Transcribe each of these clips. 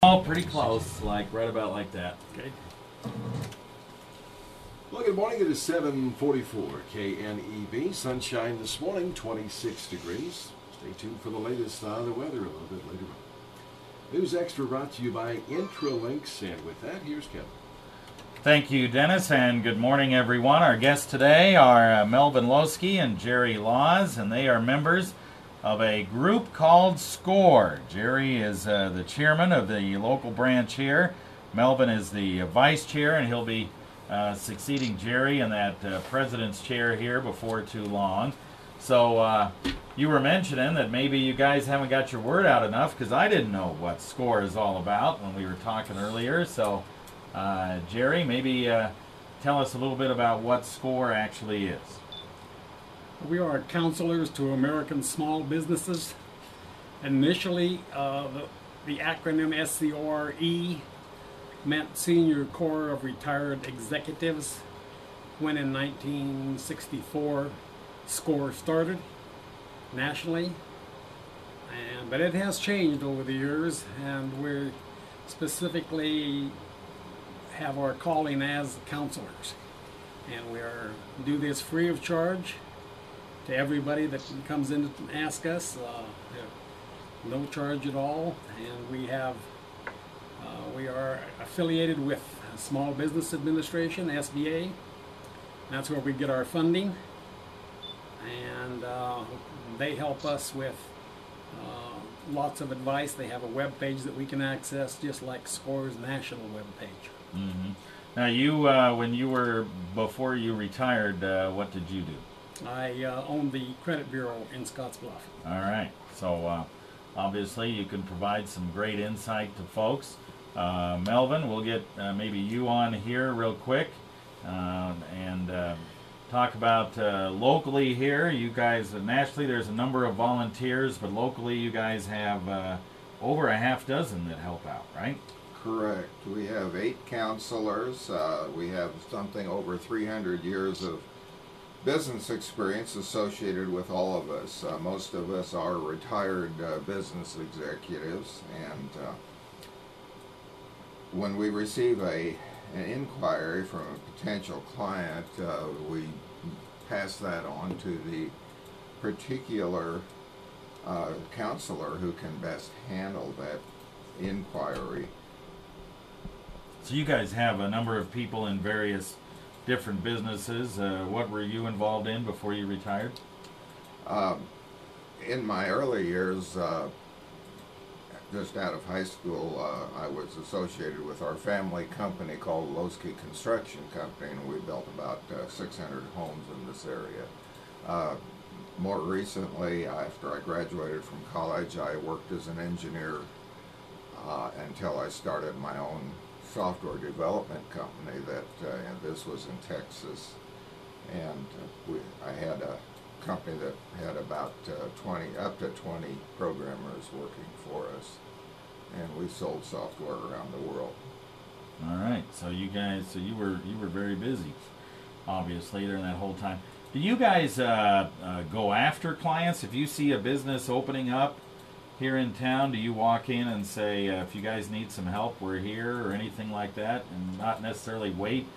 Oh, pretty close, like right about like that. Okay. Well, good morning. It is 7:44. KNEB. Sunshine this morning, 26 degrees. Stay tuned for the latest on the weather a little bit later on. News Extra brought to you by Intralinks. And with that, here's Kevin. Thank you, Dennis, and good morning, everyone. Our guests today are Melvin Loseke and Jerry Laws, and they are members of a group called SCORE. Jerry is the chairman of the local branch here. Melvin is the vice chair, and he'll be succeeding Jerry in that president's chair here before too long. So you were mentioning that maybe you guys haven't got your word out enough, because I didn't know what SCORE is all about when we were talking earlier. So Jerry, maybe tell us a little bit about what SCORE actually is. We are counselors to American small businesses. Initially, the acronym SCORE meant Senior Corps of Retired Executives, when in 1964 SCORE started nationally. But it has changed over the years, and we specifically have our calling as counselors. And we do this free of charge to everybody that comes in to ask us, no charge at all. And we are affiliated with Small Business Administration, SBA. That's where we get our funding, and they help us with lots of advice. They have a web page that we can access, just like SCORE's national web page. Mm-hmm. Now, you before you retired, what did you do? I own the credit bureau in Scottsbluff. All right. So obviously you can provide some great insight to folks. Melvin, we'll get maybe you on here real quick and talk about locally here. You guys, nationally there's a number of volunteers, but locally you guys have over a half dozen that help out, right? Correct. We have 8 counselors. We have something over 300 years of business experience associated with all of us. Most of us are retired business executives, and when we receive an inquiry from a potential client, we pass that on to the particular counselor who can best handle that inquiry. So you guys have a number of people in various different businesses. What were you involved in before you retired? In my early years, just out of high school, I was associated with our family company called Loseke Construction Company, and we built about 600 homes in this area. More recently, after I graduated from college, I worked as an engineer until I started my own software development company and this was in Texas, and I had a company that had about up to 20 programmers working for us, and we sold software around the world. All right, so you guys, you were very busy, obviously, during that whole time. Do you guys go after clients if you see a business opening up here in town? Do you walk in and say, if you guys need some help, we're here, or anything like that, and not necessarily wait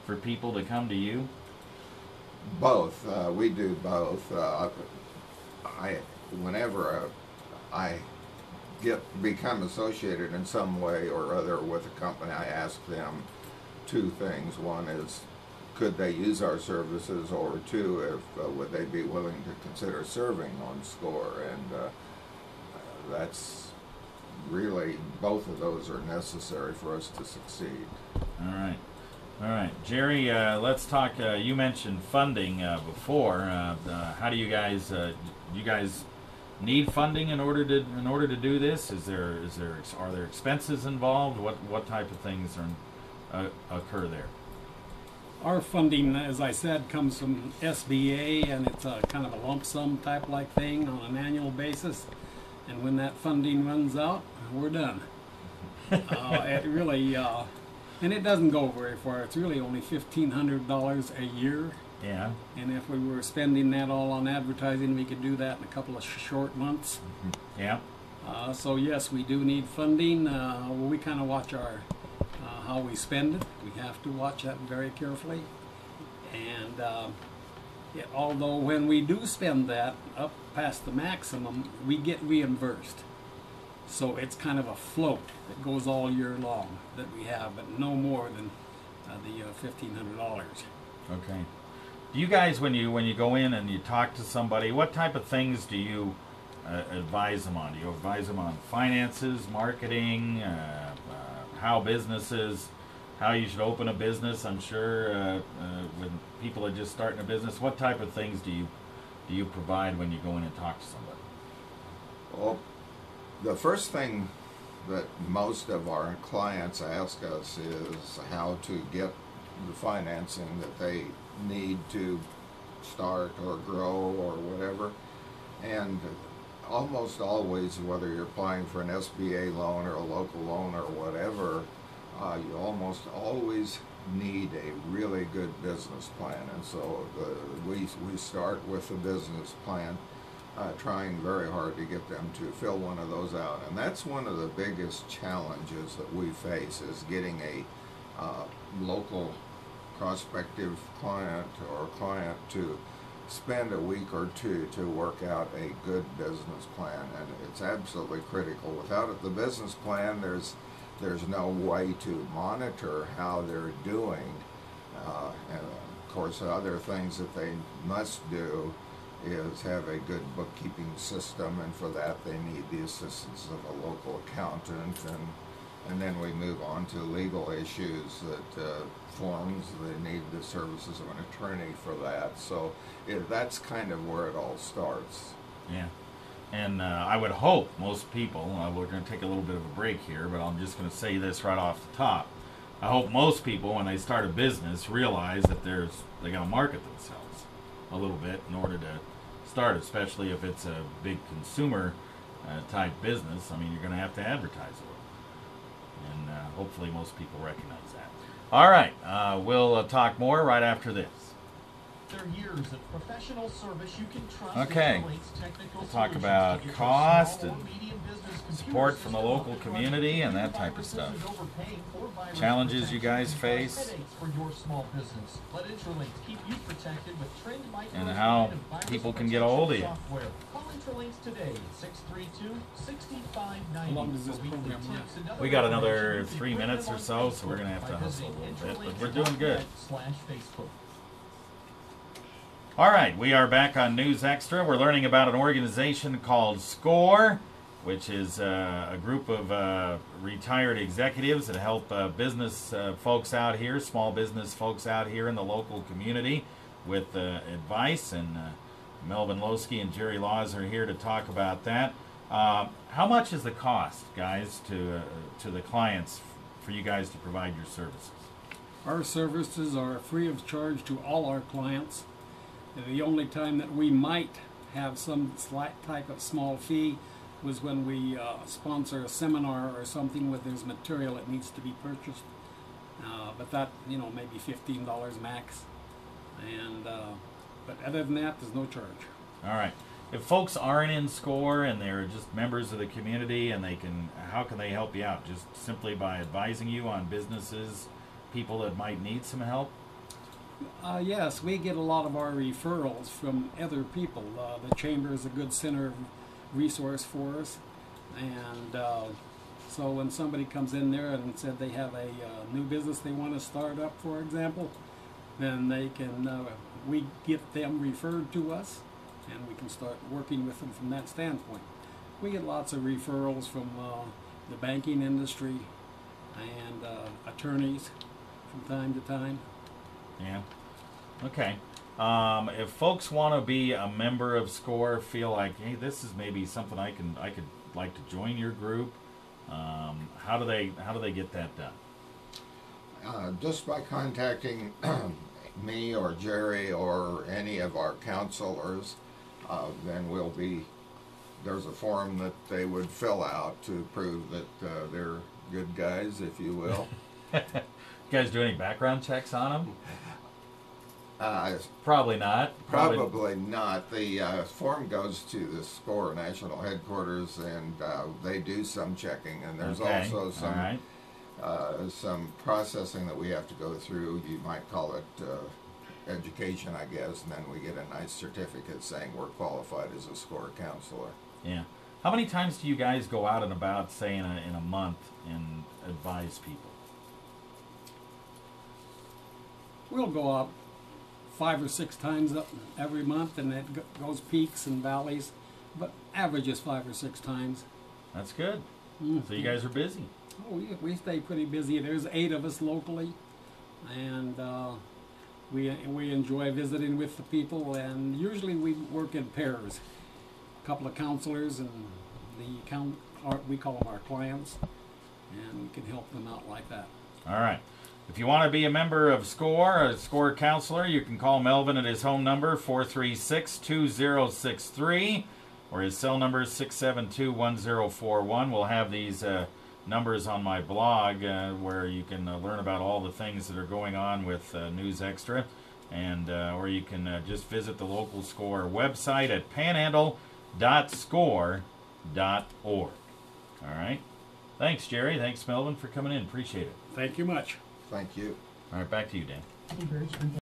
for people to come to you? Both. We do both. Whenever I become associated in some way or other with a company, I ask them 2 things. One is, could they use our services, or 2, would they be willing to consider serving on SCORE? And that's really, both of those are necessary for us to succeed. All right, Jerry. Let's talk. You mentioned funding before. How do you guys? You guys need funding in order to do this? Are there expenses involved? What type of things occur there? Our funding, as I said, comes from SBA, and it's a kind of a lump sum type like thing on an annual basis. And when that funding runs out, we're done. It really, and it doesn't go very far. It's really only $1,500 a year. Yeah. And if we were spending that all on advertising, we could do that in a couple of short months. Yeah. So yes, we do need funding. We kind of watch our how we spend it. We have to watch that very carefully. And although when we do spend that up past the maximum, we get reimbursed. So it's kind of a float that goes all year long that we have, but no more than the $1,500. Okay. Do you guys, when you go in and you talk to somebody, what type of things do you advise them on? Do you advise them on finances, marketing, how businesses, how you should open a business? I'm sure when people are just starting a business, what type of things do you provide when you go in and talk to somebody? Well, the first thing that most of our clients ask us is how to get the financing that they need to start or grow or whatever. And almost always, whether you're applying for an SBA loan or a local loan or whatever, you almost always need a really good business plan. And so we start with a business plan, trying very hard to get them to fill one of those out. And that's one of the biggest challenges that we face, is getting a local prospective client or client to spend a week or two to work out a good business plan. And it's absolutely critical. Without the business plan, there's no way to monitor how they're doing. And of course, other things that they must do is have a good bookkeeping system, and for that they need the assistance of a local accountant, and then we move on to legal issues, that forms, they need the services of an attorney for that. So that's kind of where it all starts. Yeah. And I would hope most people, we're going to take a little bit of a break here, but I'm just going to say this right off the top. I hope most people, when they start a business, realize that they got to market themselves a little bit in order to start, especially if it's a big consumer type business. I mean, you're going to have to advertise a little. And hopefully most people recognize that. All right, we'll talk more right after this. There are years of professional service you can trust. Okay. We'll talk about cost and support from the local community and that type of stuff. Challenges you guys face. And how people can get a hold of you. Call Intralinks today at 632-6590. We got another 3 minutes or so we're going to have to hustle a little bit, but we're doing good. All right, we are back on News Extra. We're learning about an organization called SCORE, which is a group of retired executives that help business folks out here, small business folks out here in the local community with advice. And Melvin Loseke and Jerry Laws are here to talk about that. How much is the cost, guys, to the clients for you guys to provide your services? Our services are free of charge to all our clients. The only time that we might have some slight type of small fee was when we sponsor a seminar or something where there's material that needs to be purchased. But that, maybe $15 max. And but other than that, there's no charge. All right. If folks aren't in SCORE and they're just members of the community, and how can they help you out? Just simply by advising you on businesses, people that might need some help? Yes, we get a lot of our referrals from other people. The Chamber is a good center resource for us. And so when somebody comes in there and said they have a new business they want to start up, for example, then they can, we get them referred to us, and we can start working with them from that standpoint. We get lots of referrals from the banking industry and attorneys from time to time. Yeah. Okay. If folks want to be a member of SCORE, feel like, hey, this is maybe something I could like to join your group. How do they get that done? Just by contacting me or Jerry or any of our counselors, then there's a form that they would fill out to prove that they're good guys, if you will. You guys do any background checks on them? Probably not. Probably not. The form goes to the SCORE national headquarters, and they do some checking. And there's Okay. also some All right. some processing that we have to go through. You might call it education, I guess, and then we get a nice certificate saying we're qualified as a SCORE counselor. Yeah. How many times do you guys go out and about, say, in a month, and advise people? We'll go up 5 or 6 times every month, and it goes peaks and valleys, but averages 5 or 6 times. That's good. Mm. So you guys are busy. Oh, we stay pretty busy. There's 8 of us locally, and we enjoy visiting with the people, and usually we work in pairs. A couple of counselors and we call them our clients, and we can help them out like that. All right. If you want to be a member of SCORE, a SCORE counselor, you can call Melvin at his home number, 436-2063, or his cell number is 672-1041. We'll have these numbers on my blog where you can learn about all the things that are going on with News Extra, and or you can just visit the local SCORE website at panhandle.score.org. All right. Thanks, Jerry. Thanks, Melvin, for coming in. Appreciate it. Thank you much. Thank you. All right, back to you, Dan.